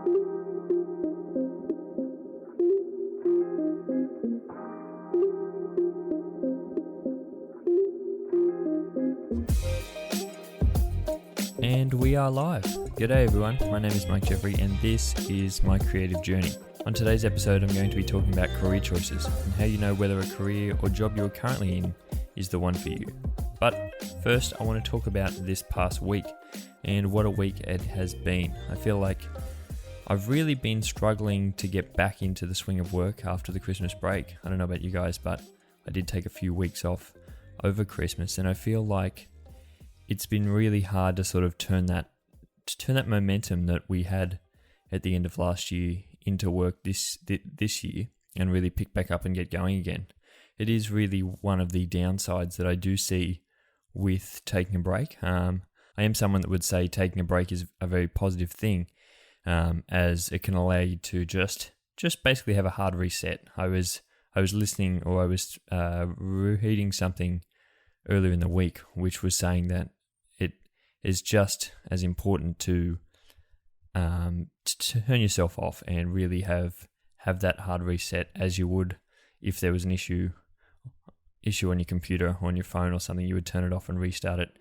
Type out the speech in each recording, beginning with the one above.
And we are live. G'day everyone, my name is Mike Jeffrey and this is my creative journey. On today's episode I'm going to be talking about career choices and how you know whether a career or job you're currently in is the one for you. But first I want to talk about this past week and what a week it has been. I feel like I've really been struggling to get back into the swing of work after the Christmas break. I don't know about you guys, but I did take a few weeks off over Christmas and I feel like it's been really hard to sort of turn that momentum that we had at the end of last year into work this year and really pick back up and get going again. It is really one of the downsides that I do see with taking a break. I am someone that would say taking a break is a very positive thing, as it can allow you to just basically have a hard reset. I was listening, or I was reading something earlier in the week, which was saying that it is just as important to turn yourself off and really have that hard reset as you would if there was an issue on your computer or on your phone or something. You would turn it off and restart it.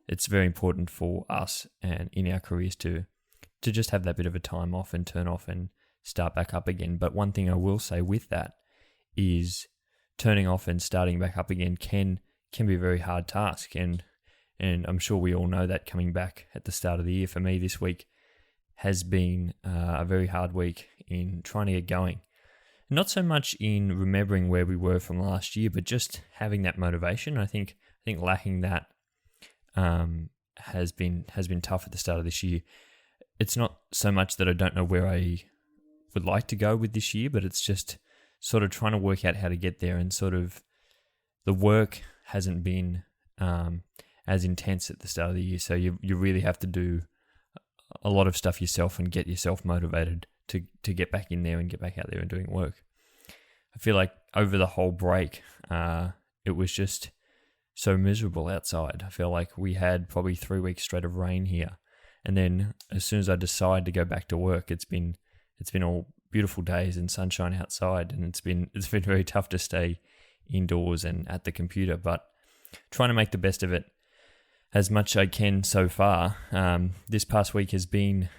It's very important for us and in our careers to just have that bit of a time off and turn off and start back up again. But one thing I will say with that is turning off and starting back up again can be a very hard task, and I'm sure we all know that coming back at the start of the year. For me, this week has been a very hard week in trying to get going. Not so much in remembering where we were from last year, but just having that motivation. I think lacking that has been tough at the start of this year. It's not so much that I don't know where I would like to go with this year, but it's just sort of trying to work out how to get there, and sort of the work hasn't been as intense at the start of the year, so you really have to do a lot of stuff yourself and get yourself motivated to get back in there and get back out there and doing work. I feel like over the whole break, it was just so miserable outside. I feel like we had probably 3 weeks straight of rain here, and then as soon as I decide to go back to work, it's been all beautiful days and sunshine outside, and it's been very tough to stay indoors and at the computer, but trying to make the best of it as much I can so far. This past week has been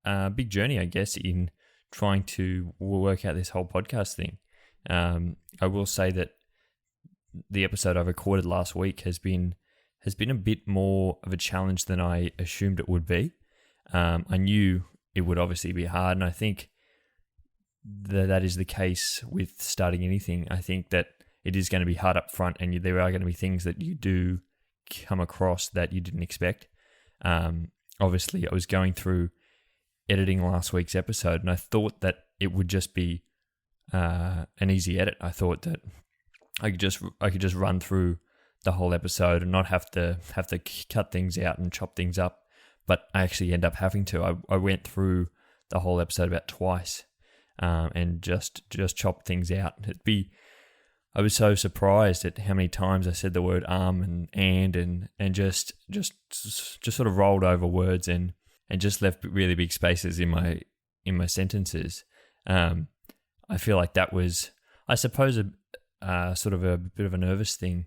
a big journey, I guess, in trying to work out this whole podcast thing. I will say that the episode I recorded last week has been a bit more of a challenge than I assumed it would be. I knew it would obviously be hard, and I think that is the case with starting anything. I think that it is going to be hard up front, and there are going to be things that you do come across that you didn't expect. Obviously, I was going through editing last week's episode, and I thought that it would just be an easy edit. I thought that I could just run through the whole episode and not have to cut things out and chop things up. But I actually end up having to. I went through the whole episode about twice, and just chopped things out. I was so surprised at how many times I said the word and just sort of rolled over words and just left really big spaces in my sentences. I feel like that was, I suppose, sort of a bit of a nervous thing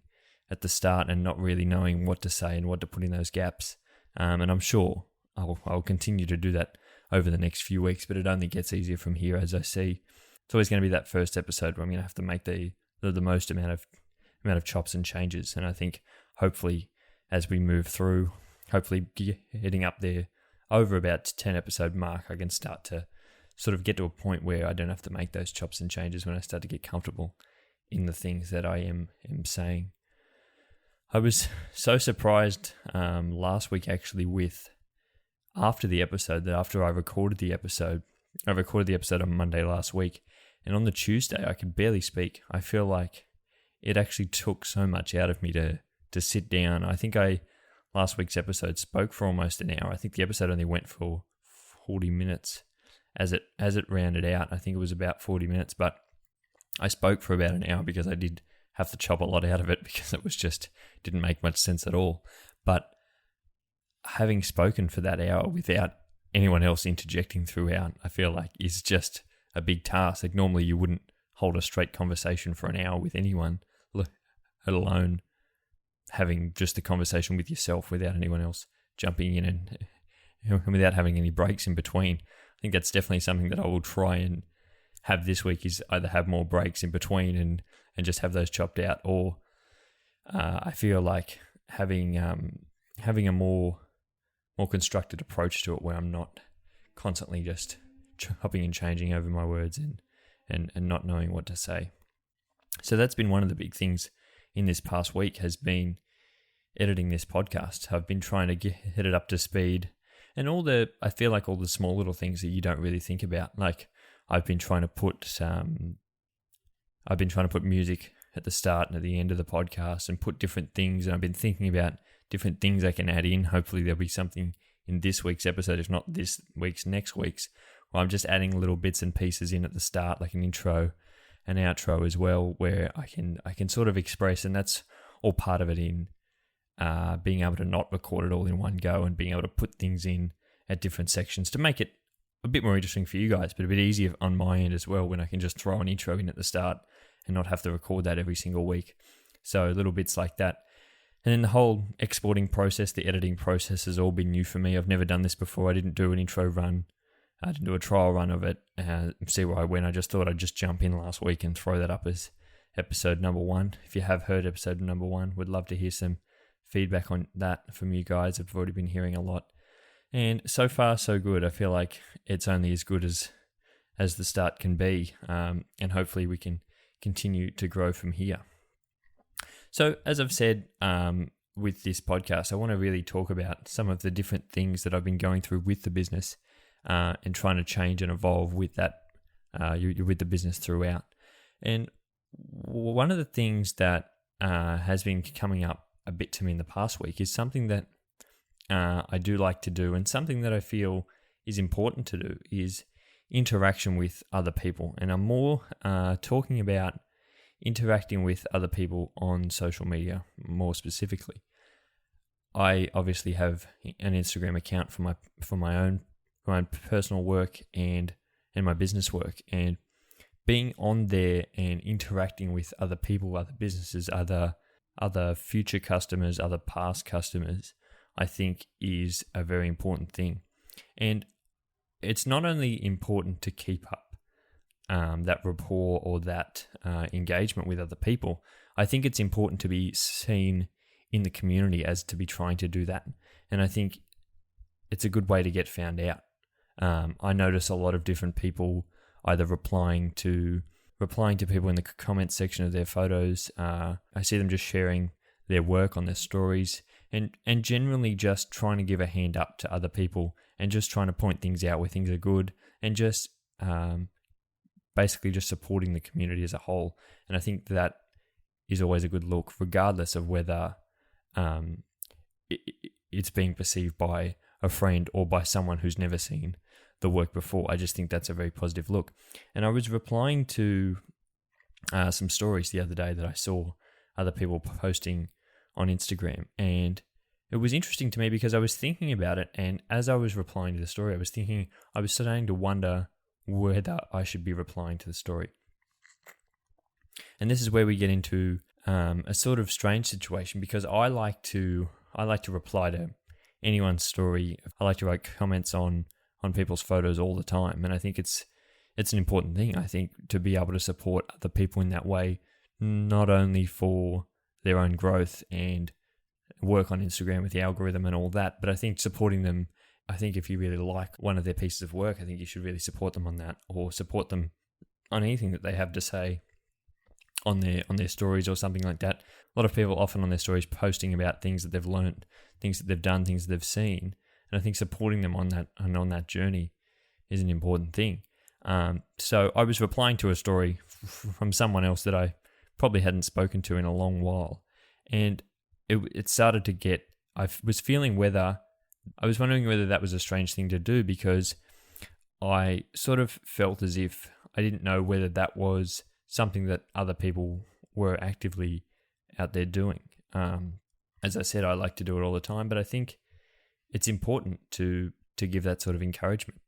at the start, and not really knowing what to say and what to put in those gaps. And I'm sure I'll continue to do that over the next few weeks, but it only gets easier from here, as I see. It's always going to be that first episode where I'm going to have to make the most amount of chops and changes. And I think hopefully as we move through, hopefully getting up there over about 10 episode mark, I can start to sort of get to a point where I don't have to make those chops and changes when I start to get comfortable in the things that I am saying. I was so surprised last week actually after the episode, that after I recorded the episode on Monday last week, and on the Tuesday I could barely speak. I feel like it actually took so much out of me to sit down. I think last week's episode spoke for almost an hour. I think the episode only went for 40 minutes as it rounded out. I think it was about 40 minutes, but I spoke for about an hour because I did have to chop a lot out of it because it was just didn't make much sense at all. But having spoken for that hour without anyone else interjecting throughout, I feel like is just a big task. Like normally you wouldn't hold a straight conversation for an hour with anyone, let alone having just a conversation with yourself without anyone else jumping in and without having any breaks in between. I think that's definitely something that I will try and have this week, is either have more breaks in between and just have those chopped out, or I feel like having a more constructed approach to it, where I'm not constantly just chopping and changing over my words and not knowing what to say. So that's been one of the big things in this past week, has been editing this podcast. I've been trying to get it up to speed, and I feel like all the small little things that you don't really think about. Like I've been trying to put music at the start and at the end of the podcast, and put different things. And I've been thinking about different things I can add in. Hopefully there'll be something in this week's episode, if not this week's, next week's, where I'm just adding little bits and pieces in at the start, like an intro, an outro as well, where I can sort of express, and that's all part of it in being able to not record it all in one go, and being able to put things in at different sections to make it a bit more interesting for you guys, but a bit easier on my end as well, when I can just throw an intro in at the start and not have to record that every single week. So little bits like that. And then the whole exporting process, the editing process, has all been new for me. I've never done this before. I didn't do an intro run. I didn't do a trial run of it, see where I went. I just thought I'd just jump in last week and throw that up as episode number 1. If you have heard episode number 1, would love to hear some feedback on that from you guys. I've already been hearing a lot. And so far, so good. I feel like it's only as good as the start can be. And hopefully we can continue to grow from here. So as I've said, with this podcast, I want to really talk about some of the different things that I've been going through with the business, and trying to change and evolve with that, with the business throughout. And one of the things that has been coming up a bit to me in the past week is something that I do like to do, and something that I feel is important to do, is interaction with other people. And I'm more talking about interacting with other people on social media, more specifically. I obviously have an Instagram account for my own personal work and my business work, and being on there and interacting with other people, other businesses, other future customers, other past customers, I think is a very important thing. And it's not only important to keep up that rapport or that engagement with other people. I think it's important to be seen in the community as to be trying to do that. And I think it's a good way to get found out. I notice a lot of different people either replying to people in the comments section of their photos. I see them just sharing their work on their stories, and generally just trying to give a hand up to other people, and just trying to point things out where things are good, and just basically just supporting the community as a whole. And I think that is always a good look, regardless of whether it's being perceived by a friend or by someone who's never seen the work before. I just think that's a very positive look. And I was replying to some stories the other day that I saw other people posting on Instagram, and it was interesting to me because I was thinking about it, and as I was replying to the story, I was starting to wonder whether I should be replying to the story. And this is where we get into a sort of strange situation, because I like to reply to anyone's story. I like to write comments on people's photos all the time, and I think it's an important thing. I think to be able to support other people in that way, not only for their own growth and work on Instagram with the algorithm and all that, but I think supporting them. I think if you really like one of their pieces of work, I think you should really support them on that, or support them on anything that they have to say on their stories or something like that. A lot of people often on their stories posting about things that they've learned, things that they've done, things that they've seen, and I think supporting them on that and on that journey is an important thing. So I was replying to a story from someone else that I probably hadn't spoken to in a long while, and it started to get. I was wondering whether that was a strange thing to do, because I sort of felt as if I didn't know whether that was something that other people were actively out there doing. As I said, I like to do it all the time, but I think it's important to to give that sort of encouragement.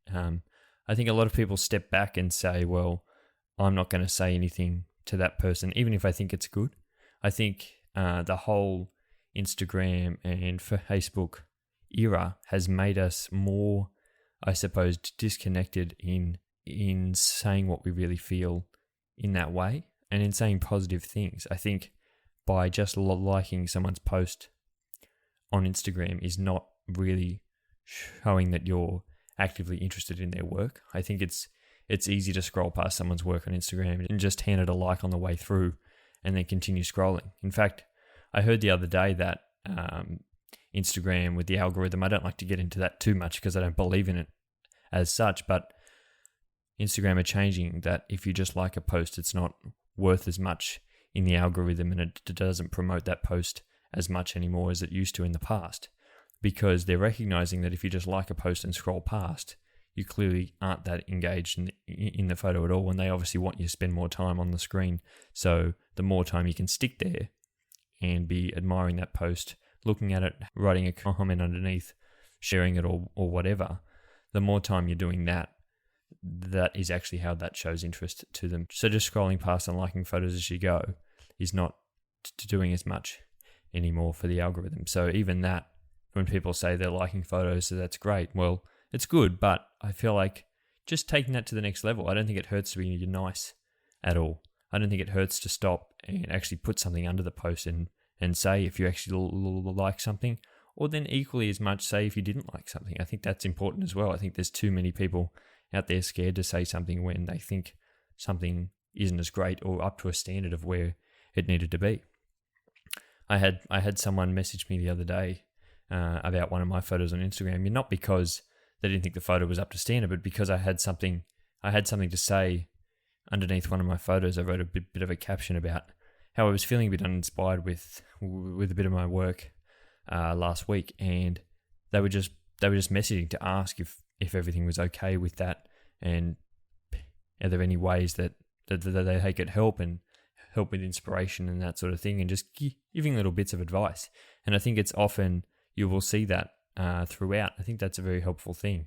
I think a lot of people step back and say, well, I'm not going to say anything to that person, even if I think it's good. I think the whole Instagram and Facebook era has made us more, I suppose, disconnected in saying what we really feel in that way and in saying positive things. I think by just liking someone's post on Instagram is not really showing that you're actively interested in their work. I think it's easy to scroll past someone's work on Instagram and just hand it a like on the way through and then continue scrolling. In fact, I heard the other day that Instagram with the algorithm, I don't like to get into that too much because I don't believe in it as such, but Instagram are changing that if you just like a post, it's not worth as much in the algorithm, and it doesn't promote that post as much anymore as it used to in the past, because they're recognizing that if you just like a post and scroll past, you clearly aren't that engaged in the photo at all, and they obviously want you to spend more time on the screen. So the more time you can stick there and be admiring that post, looking at it, writing a comment underneath, sharing it or whatever, the more time you're doing that, that is actually how that shows interest to them. So just scrolling past and liking photos as you go is not doing as much anymore for the algorithm. So even that, when people say they're liking photos, so that's great. Well, it's good, but I feel like just taking that to the next level. I don't think it hurts to be nice at all. I don't think it hurts to stop and actually put something under the post and say if you actually like something, or then equally as much say if you didn't like something. I think that's important as well. I think there's too many people out there scared to say something when they think something isn't as great or up to a standard of where it needed to be. I had someone message me the other day about one of my photos on Instagram, not because they didn't think the photo was up to standard, but because I had something to say underneath one of my photos. I wrote a bit of a caption about how I was feeling a bit uninspired with a bit of my work last week, and they were just messaging to ask if everything was okay with that, and are there any ways that they could help with inspiration and that sort of thing, and just giving little bits of advice. And I think it's often you will see that throughout. I think that's a very helpful thing.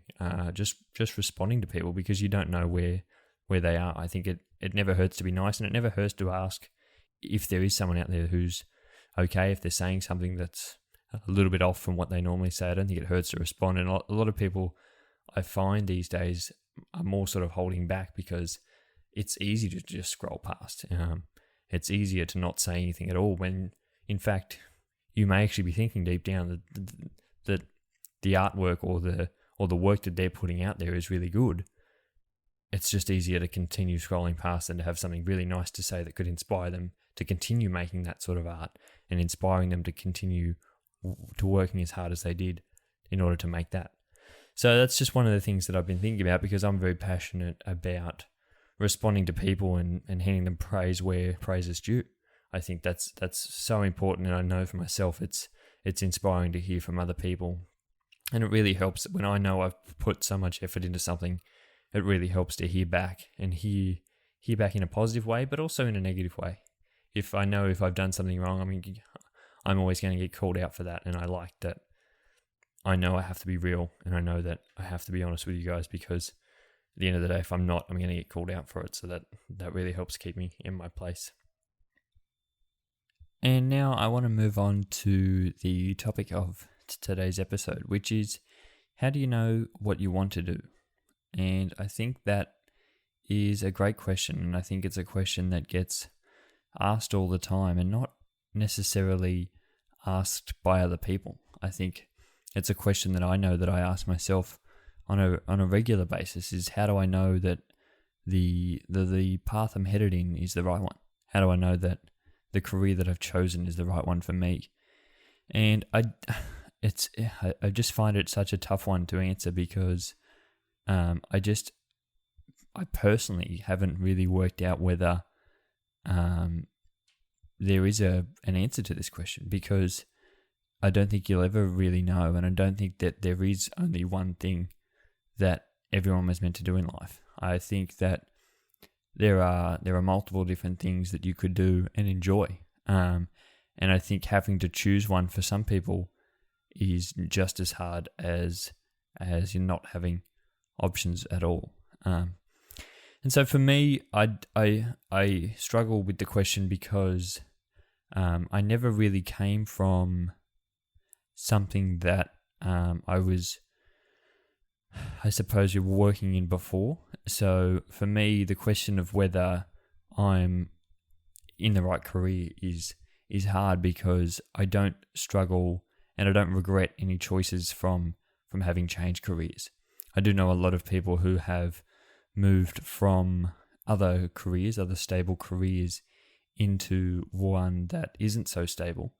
Just responding to people because you don't know where they are. I think it never hurts to be nice, and it never hurts to ask if there is someone out there who's okay, if they're saying something that's a little bit off from what they normally say. I don't think it hurts to respond. And a lot of people I find these days are more sort of holding back because it's easy to just scroll past. It's easier to not say anything at all when, in fact, you may actually be thinking deep down that the artwork or the work that they're putting out there is really good. It's just easier to continue scrolling past and to have something really nice to say that could inspire them to continue making that sort of art and inspiring them to continue to working as hard as they did in order to make that. So that's just one of the things that I've been thinking about, because I'm very passionate about responding to people and handing them praise where praise is due. I think that's so important, and I know for myself it's inspiring to hear from other people, and it really helps when I know I've put so much effort into something. It really helps to hear back and hear back in a positive way, but also in a negative way. If I know if I've done something wrong, I'm always going to get called out for that, and I like that. I know I have to be real, and I know that I have to be honest with you guys, because at the end of the day, if I'm not, I'm going to get called out for it. So that really helps keep me in my place. And now I want to move on to the topic of today's episode, which is how do you know what you want to do? And I think that is a great question, and I think it's a question that gets asked all the time and not necessarily asked by other people. I think it's a question that I know that I ask myself on a regular basis, is how do I know that the path I'm headed in is the right one? How do I know that the career that I've chosen is the right one for me? And I just find it such a tough one to answer, because I personally haven't really worked out whether there is an answer to this question, because I don't think you'll ever really know, and I don't think that there is only one thing that everyone was meant to do in life. I think that there are multiple different things that you could do and enjoy, and I think having to choose one for some people is just as hard as as you're not having options at all. And so for me, I struggle with the question because I never really came from something that I was, I suppose, you're working in before. So for me, the question of whether I'm in the right career is hard because I don't struggle and I don't regret any choices from having changed careers. I do know a lot of people who have moved from other careers, other stable careers, into one that isn't so stable,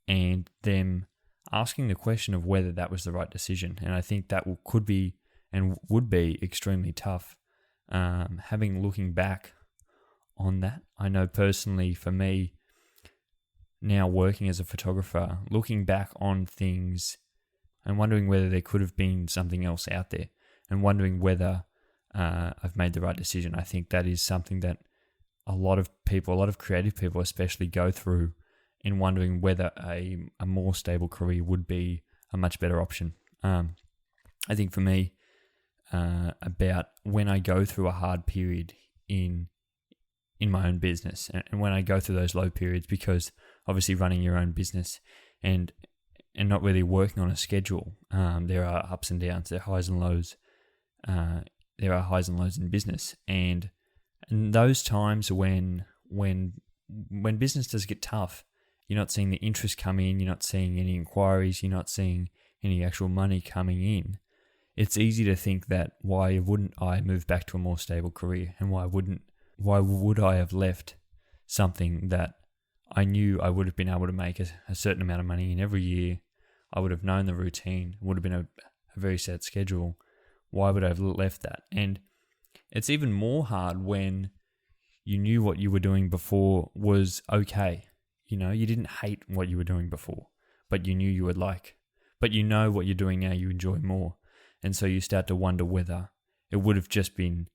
and them asking the question of whether that was the right decision. And I think that could be and would be extremely tough. Looking back on that, I know personally for me, now working as a photographer, looking back on things and wondering whether there could have been something else out there, and wondering whether I've made the right decision. I think that is something that a lot of people, a lot of creative people especially, go through in wondering whether a more stable career would be a much better option. I think for me, about when I go through a hard period in my own business, and when I go through those low periods, because obviously running your own business and not really working on a schedule, there are ups and downs, there are highs and lows. There are highs and lows in business, and those times when business does get tough, you're not seeing the interest come in, you're not seeing any inquiries, you're not seeing any actual money coming in. It's easy to think that why wouldn't I move back to a more stable career, and why would I have left something that I knew I would have been able to make a certain amount of money in every year. I would have known the routine, would have been a very set schedule. Why would I have left that? And it's even more hard when you knew what you were doing before was okay. You didn't hate what you were doing before, but you knew you would like. But you know what you're doing now you enjoy more. And so you start to wonder whether it would have just been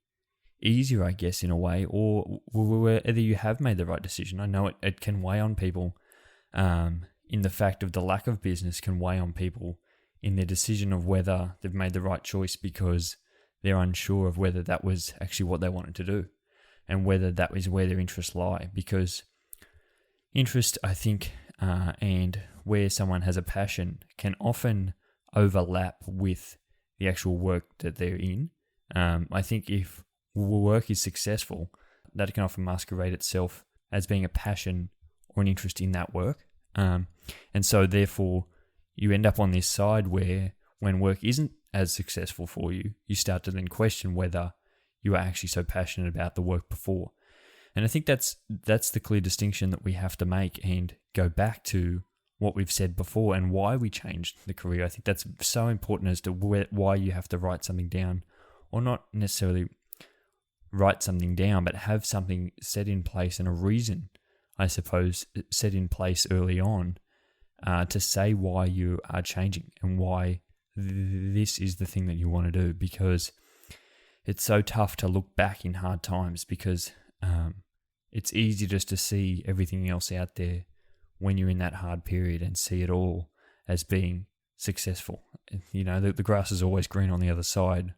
easier, I guess, in a way, or whether you have made the right decision. I know it can weigh on people, in the fact of the lack of business can weigh on people in their decision of whether they've made the right choice, because they're unsure of whether that was actually what they wanted to do and whether that was where their interests lie. Because interest, I think, and where someone has a passion can often overlap with the actual work that they're in. I think if work is successful, that can often masquerade itself as being a passion or an interest in that work. And so therefore, you end up on this side where when work isn't as successful for you, you start to then question whether you are actually so passionate about the work before. And I think that's the clear distinction that we have to make, and go back to what we've said before and why we changed the career. I think that's so important as to why you have to write something down, or not necessarily write something down, but have something set in place and a reason, I suppose, set in place early on to say why you are changing and why this is the thing that you want to do. Because it's so tough to look back in hard times, because it's easy just to see everything else out there when you're in that hard period and see it all as being successful. The grass is always green on the other side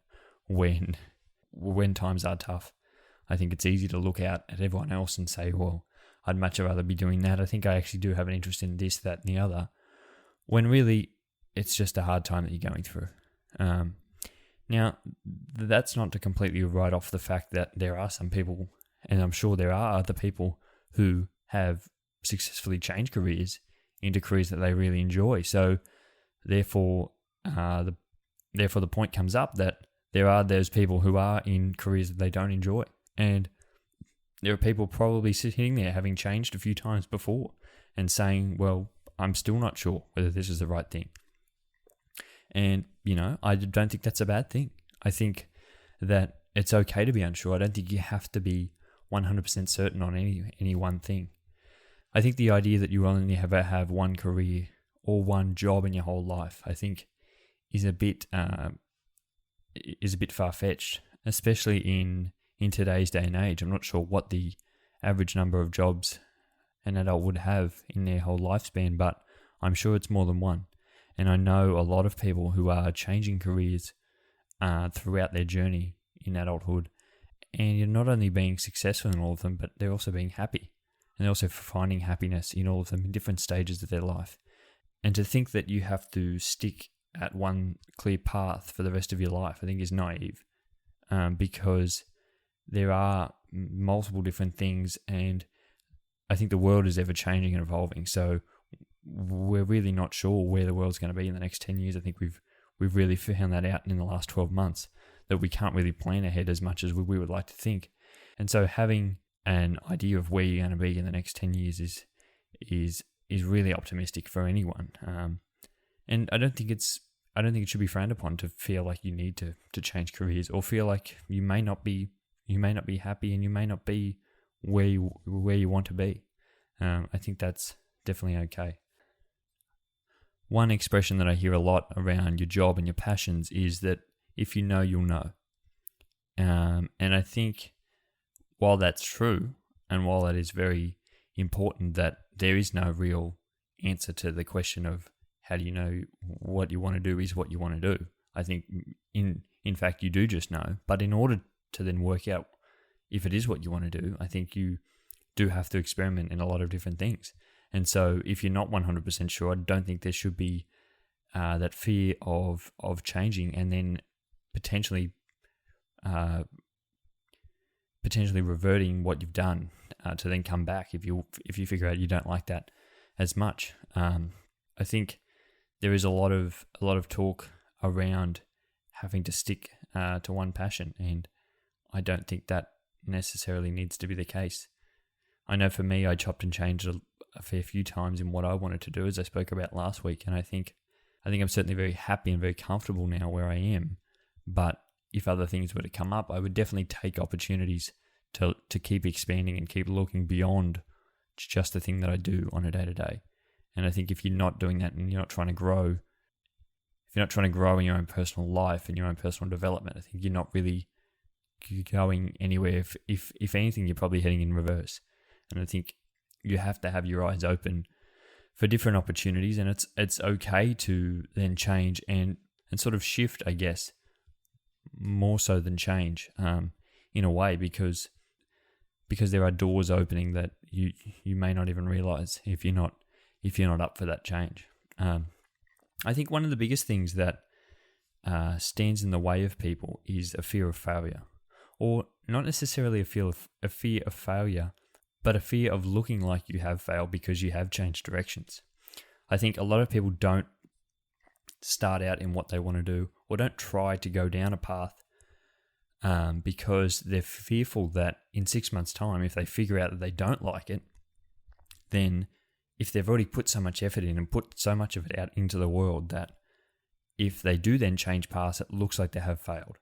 when times are tough. I think it's easy to look out at everyone else and say, well, I'd much rather be doing that. I think I actually do have an interest in this, that, and the other, when really it's just a hard time that you're going through. Now, that's not to completely write off the fact that there are some people, and I'm sure there are other people, who have successfully changed careers into careers that they really enjoy. So therefore, the point comes up that there are those people who are in careers that they don't enjoy. And there are people probably sitting there having changed a few times before and saying, well, I'm still not sure whether this is the right thing. And, I don't think that's a bad thing. I think that it's okay to be unsure. I don't think you have to be 100% certain on any one thing. I think the idea that you only have one career or one job in your whole life, I think, is a bit far-fetched, especially in today's day and age. I'm not sure what the average number of jobs an adult would have in their whole lifespan, but I'm sure it's more than one. And I know a lot of people who are changing careers throughout their journey in adulthood, and you're not only being successful in all of them, but they're also being happy. And they're also finding happiness in all of them in different stages of their life. And to think that you have to stick at one clear path for the rest of your life, I think is naive, because there are multiple different things, and I think the world is ever changing and evolving. So we're really not sure where the world's going to be in the next 10 years. I think we've really found that out in the last 12 months, that we can't really plan ahead as much as we would like to think. And so having an idea of where you're going to be in the next 10 years is really optimistic for anyone. And I don't think it should be frowned upon to feel like you need to change careers, or feel like you may not be happy and you may not be where you want to be. I think that's definitely okay. One expression that I hear a lot around your job and your passions is that if you know, you'll know. And I think while that's true, and while that is very important, that there is no real answer to the question of how do you know what you want to do is what you want to do. I think in fact you do just know, but in order to then work out if it is what you want to do, I think you do have to experiment in a lot of different things. And so if you're not 100% sure, I don't think there should be that fear of changing and then potentially reverting what you've done to then come back if you figure out you don't like that as much. I think there is a lot of talk around having to stick to one passion, and I don't think that necessarily needs to be the case. I know for me, I chopped and changed a fair few times in what I wanted to do, as I spoke about last week, and I think I'm certainly very happy and very comfortable now where I am. But if other things were to come up, I would definitely take opportunities to keep expanding and keep looking beyond just the thing that I do on a day-to-day. And I think if you're not doing that and you're not trying to grow, if you're not trying to grow in your own personal life and your own personal development, I think you're not really going anywhere. If anything, you're probably heading in reverse. And I think you have to have your eyes open for different opportunities, and it's okay to then change and sort of shift, I guess, more so than change, in a way, because there are doors opening that you may not even realize if you're not up for that change. I think one of the biggest things that stands in the way of people is a fear of failure, or not necessarily a fear of failure, but a fear of looking like you have failed because you have changed directions. I think a lot of people don't start out in what they want to do, or don't try to go down a path because they're fearful that in 6 months' time, if they figure out that they don't like it, then if they've already put so much effort in and put so much of it out into the world, that if they do then change paths, it looks like they have failed.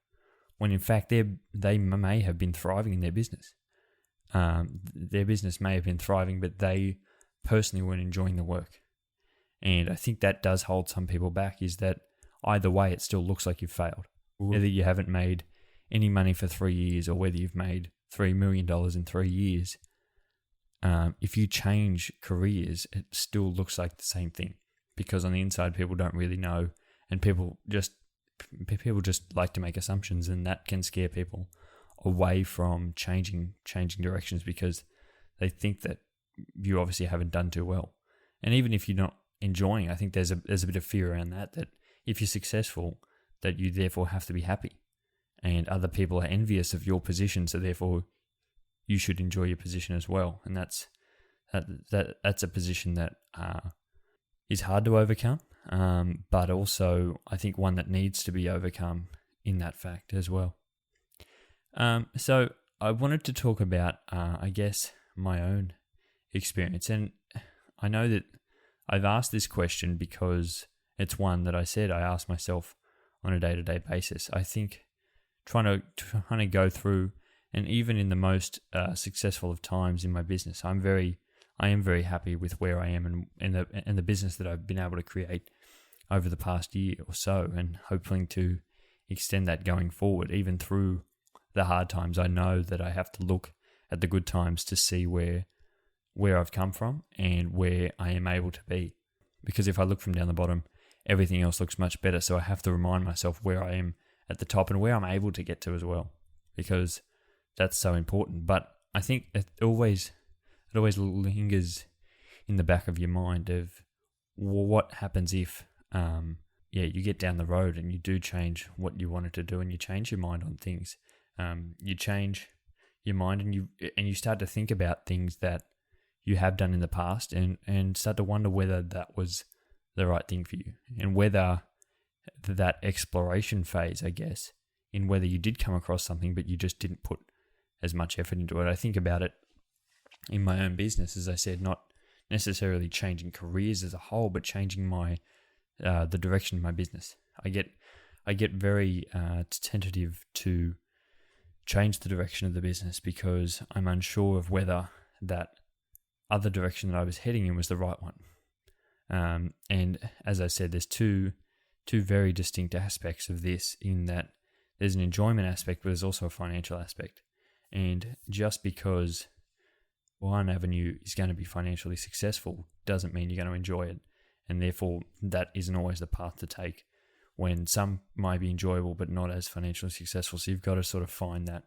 When in fact, they may have been thriving in their business. Their business may have been thriving, but they personally weren't enjoying the work. And I think that does hold some people back, is that either way, it still looks like you've failed. Whether you haven't made any money for 3 years, or whether you've made $3 million in 3 years, if you change careers, it still looks like the same thing, because on the inside, people don't really know, and people just like to make assumptions, and that can scare people away from changing directions, because they think that you obviously haven't done too well. And even if you're not enjoying, I think there's a bit of fear around that if you're successful, that you therefore have to be happy, and other people are envious of your position, so therefore you should enjoy your position as well. And that's a position that is hard to overcome, but also I think one that needs to be overcome in that fact as well. So I wanted to talk about, I guess, my own experience. And I know that I've asked this question because it's one that I said I ask myself on a day-to-day basis. I think trying to go through, and even in the most successful of times in my business, I am very happy with where I am and the business that I've been able to create over the past year or so, and hoping to extend that going forward, even through the hard times. I know that I have to look at the good times to see where I've come from and where I am able to be. Because if I look from down the bottom, everything else looks much better. So I have to remind myself where I am at the top and where I'm able to get to as well, because that's so important. But I think it always lingers in the back of your mind of what happens if you get down the road and you do change what you wanted to do, and you change your mind on things. You change your mind and you start to think about things that you have done in the past, and start to wonder whether that was the right thing for you, and whether that exploration phase, I guess, in whether you did come across something but you just didn't put as much effort into it. I think about it in my own business, as I said, not necessarily changing careers as a whole, but changing my the direction of my business. I get very tentative to change the direction of the business because I'm unsure of whether that other direction that I was heading in was the right one. And as I said, there's two very distinct aspects of this, in that there's an enjoyment aspect, but there's also a financial aspect. And just because one avenue is going to be financially successful doesn't mean you're going to enjoy it. And therefore, that isn't always the path to take, when some might be enjoyable but not as financially successful. So you've got to sort of find that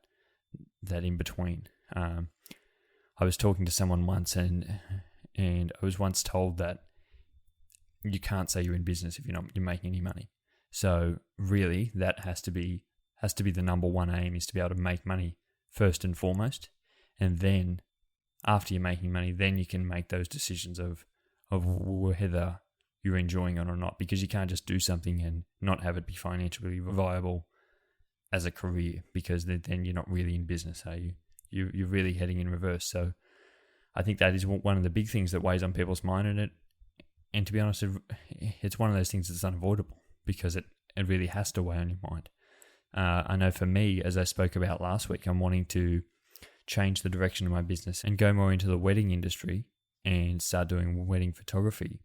in between. I was talking to someone once, and I was once told that you can't say you're in business if you're making any money. So really, that has to be the number one aim, is to be able to make money first and foremost, and then after you're making money, then you can make those decisions of whether you're enjoying it or not, because you can't just do something and not have it be financially viable as a career, because then you're not really in business, are you? You're really heading in reverse. So I think that is one of the big things that weighs on people's mind, and to be honest, it's one of those things that's unavoidable, because it really has to weigh on your mind. I know for me, as I spoke about last week, I'm wanting to change the direction of my business and go more into the wedding industry and start doing wedding photography.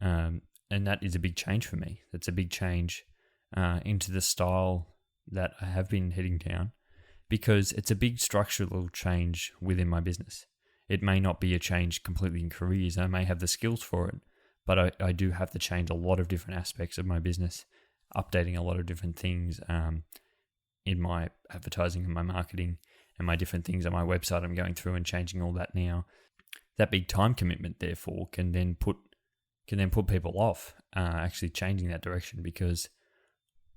And that is a big change for me. That's a big change into the style that I have been heading down, because it's a big structural change within my business. It may not be a change completely in careers. I may have the skills for it, but I do have to change a lot of different aspects of my business, updating a lot of different things in my advertising and my marketing and my different things on my website. I'm going through and changing all that now. That big time commitment, therefore, can then put people off actually changing that direction, because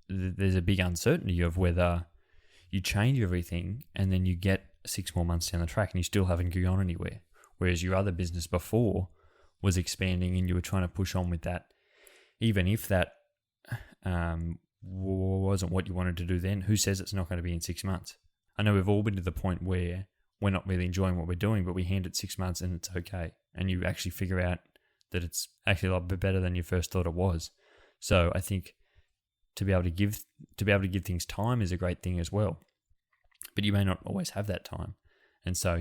there's a big uncertainty of whether you change everything and then you get 6 more months down the track and you still haven't gone anywhere. Whereas your other business before was expanding and you were trying to push on with that, even if that wasn't what you wanted to do then, who says it's not going to be in 6 months? I know we've all been to the point where we're not really enjoying what we're doing, but we hand it 6 months and it's okay. And you actually figure out that it's actually a lot bit better than you first thought it was. So I think to be able to give things time is a great thing as well. But you may not always have that time. And so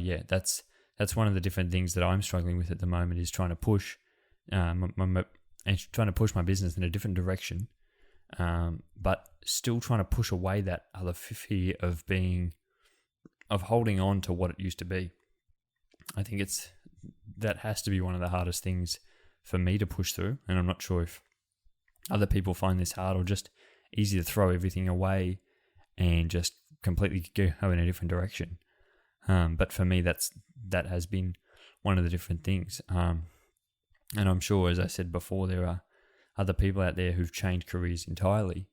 that's one of the different things that I'm struggling with at the moment, is trying to push trying to push my business in a different direction, but still trying to push away that other fear of holding on to what it used to be. I think that has to be one of the hardest things for me to push through, and I'm not sure if other people find this hard or just easy to throw everything away and just completely go in a different direction. But for me, that has been one of the different things. And I'm sure, as I said before, there are other people out there who've changed careers entirely,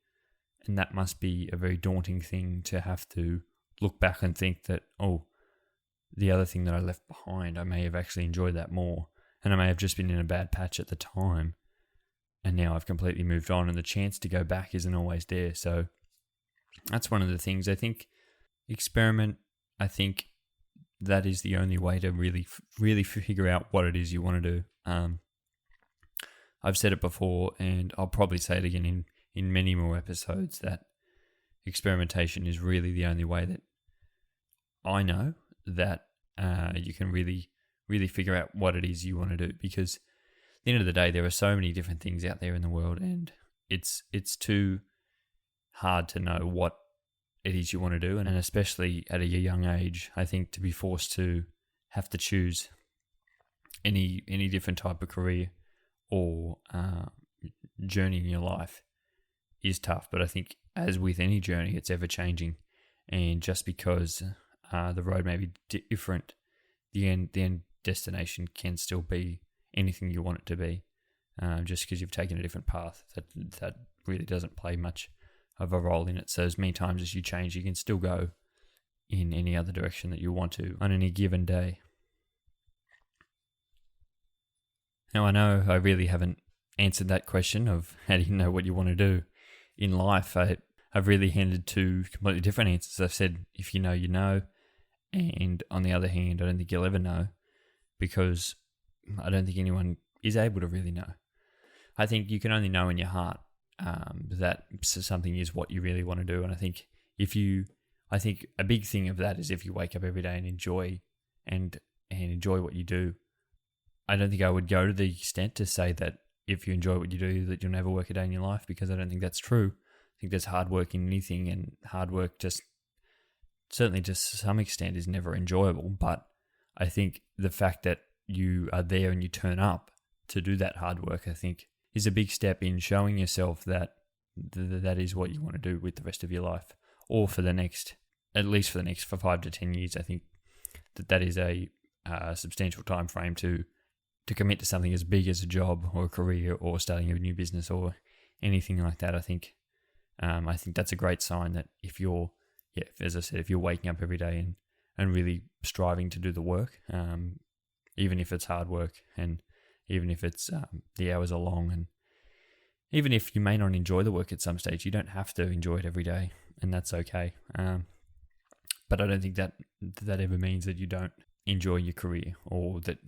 and that must be a very daunting thing to have to look back and think that, oh, the other thing that I left behind, I may have actually enjoyed that more, and I may have just been in a bad patch at the time, and now I've completely moved on, and the chance to go back isn't always there. So that's one of the things. I think experiment. I think that is the only way to really figure out what it is you want to do. I've said it before, and I'll probably say it again in many more episodes, that experimentation is really the only way that I know that you can really figure out what it is you want to do. Because at the end of the day, there are so many different things out there in the world, and it's too hard to know what it is you want to do. And especially at a young age, I think to be forced to have to choose any different type of career or journey in your life is tough. But I think, as with any journey, it's ever changing, and just because the road may be different, the end destination can still be anything you want it to be. Just because you've taken a different path, that really doesn't play much of a role in it. So as many times as you change, you can still go in any other direction that you want to on any given day. Now, I know I really haven't answered that question of how do you know what you want to do in life. I've really handed two completely different answers. I've said, if you know, you know. And on the other hand, I don't think you'll ever know, because I don't think anyone is able to really know. I think you can only know in your heart that something is what you really want to do. And I think I think a big thing of that is if you wake up every day and enjoy what you do. I don't think I would go to the extent to say that if you enjoy what you do, that you'll never work a day in your life, because I don't think that's true. I think there's hard work in anything, and hard work certainly to some extent is never enjoyable. But I think the fact that you are there and you turn up to do that hard work, I think, is a big step in showing yourself that that is what you want to do with the rest of your life, or for at least for the next 5 to 10 years. I think that is a substantial time frame to commit to something as big as a job or a career or starting a new business or anything like that. I think that's a great sign that if you're, as I said, if you're waking up every day and really striving to do the work, even if it's hard work, and even if it's the hours are long, and even if you may not enjoy the work at some stage, you don't have to enjoy it every day, and that's okay. But I don't think that ever means that you don't enjoy your career, or that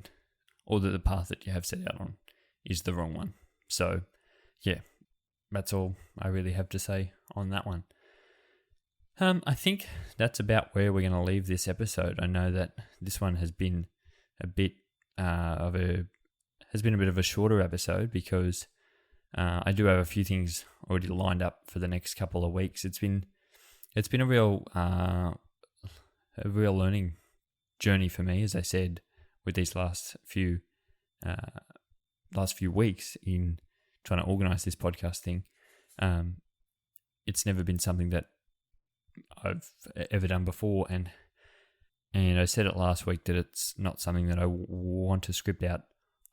the path that you have set out on is the wrong one. So, that's all I really have to say on that one. I think that's about where we're going to leave this episode. I know that this one has been a bit of a shorter episode, because I do have a few things already lined up for the next couple of weeks. It's been a real learning journey for me, as I said, with these last few weeks in trying to organize this podcast thing. It's never been something that I've ever done before, and I said it last week that it's not something that I want to script out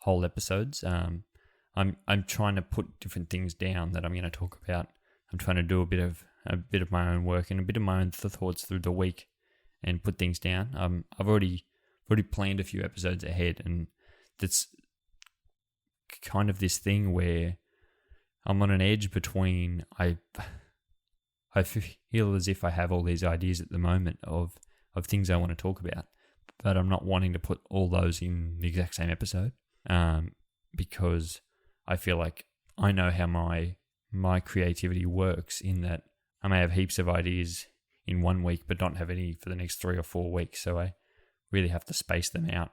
whole episodes. I'm trying to put different things down that I'm going to talk about. I'm trying to do a bit of my own work and a bit of my own thoughts through the week, and put things down. I've already planned a few episodes ahead, and that's kind of this thing where I'm on an edge between I feel as if I have all these ideas at the moment of things I want to talk about, but I'm not wanting to put all those in the exact same episode, because I feel like I know how my creativity works, in that I may have heaps of ideas in 1 week but not have any for the next 3 or 4 weeks, so I really have to space them out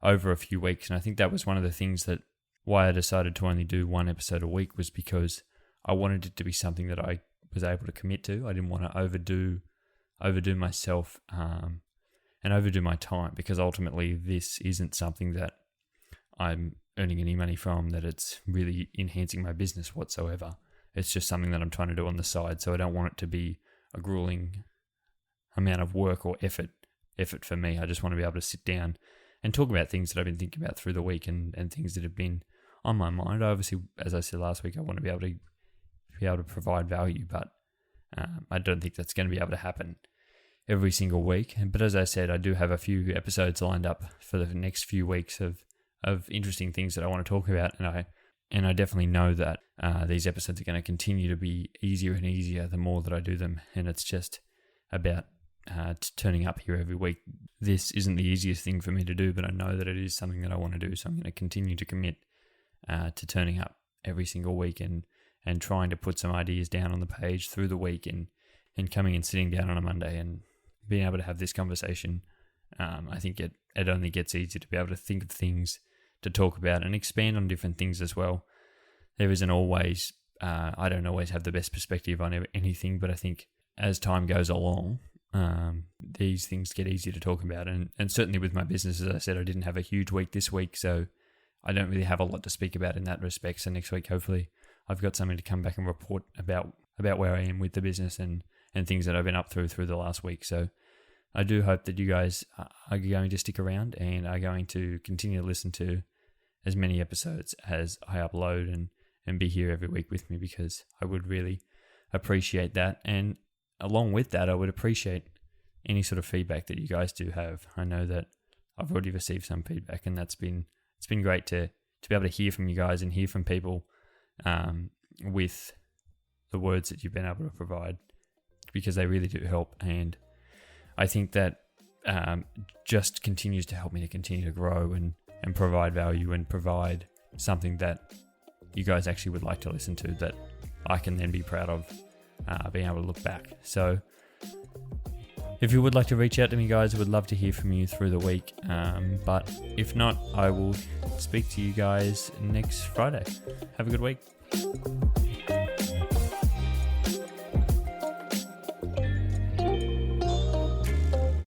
over a few weeks. And I think that was one of the things that why I decided to only do 1 episode a week, was because I wanted it to be something that I was able to commit to. I didn't want to overdo myself and overdo my time, because ultimately this isn't something that I'm earning any money from, that it's really enhancing my business whatsoever. It's just something that I'm trying to do on the side, so I don't want it to be a grueling amount of work or effort for me. I just want to be able to sit down and talk about things that I've been thinking about through the week, and things that have been on my mind. Obviously, as I said last week, I want to be able to provide value, but I don't think that's going to be able to happen every single week. But as I said, I do have a few episodes lined up for the next few weeks of interesting things that I want to talk about, and I definitely know that these episodes are going to continue to be easier and easier the more that I do them, and it's just about turning up here every week. This isn't the easiest thing for me to do, but I know that it is something that I want to do, so I'm going to continue to commit to turning up every single week and trying to put some ideas down on the page through the week, and coming and sitting down on a Monday and being able to have this conversation. I think it only gets easier to be able to think of things to talk about and expand on different things as well. There isn't always, I don't always have the best perspective on anything, but I think as time goes along, these things get easier to talk about. And certainly with my business, as I said, I didn't have a huge week this week, so I don't really have a lot to speak about in that respect. So next week, hopefully, I've got something to come back and report about where I am with the business and things that I've been up through the last week. So I do hope that you guys are going to stick around and are going to continue to listen to as many episodes as I upload and be here every week with me, because I would really appreciate that. And along with that, I would appreciate any sort of feedback that you guys do have. I know that I've already received some feedback, and it's been great to be able to hear from you guys and hear from people with the words that you've been able to provide, because they really do help. And I think that just continues to help me to continue to grow and provide value and provide something that you guys actually would like to listen to, that I can then be proud of being able to look back. So if you would like to reach out to me, guys, I would love to hear from you through the week. But if not, I will speak to you guys next Friday. Have a good week.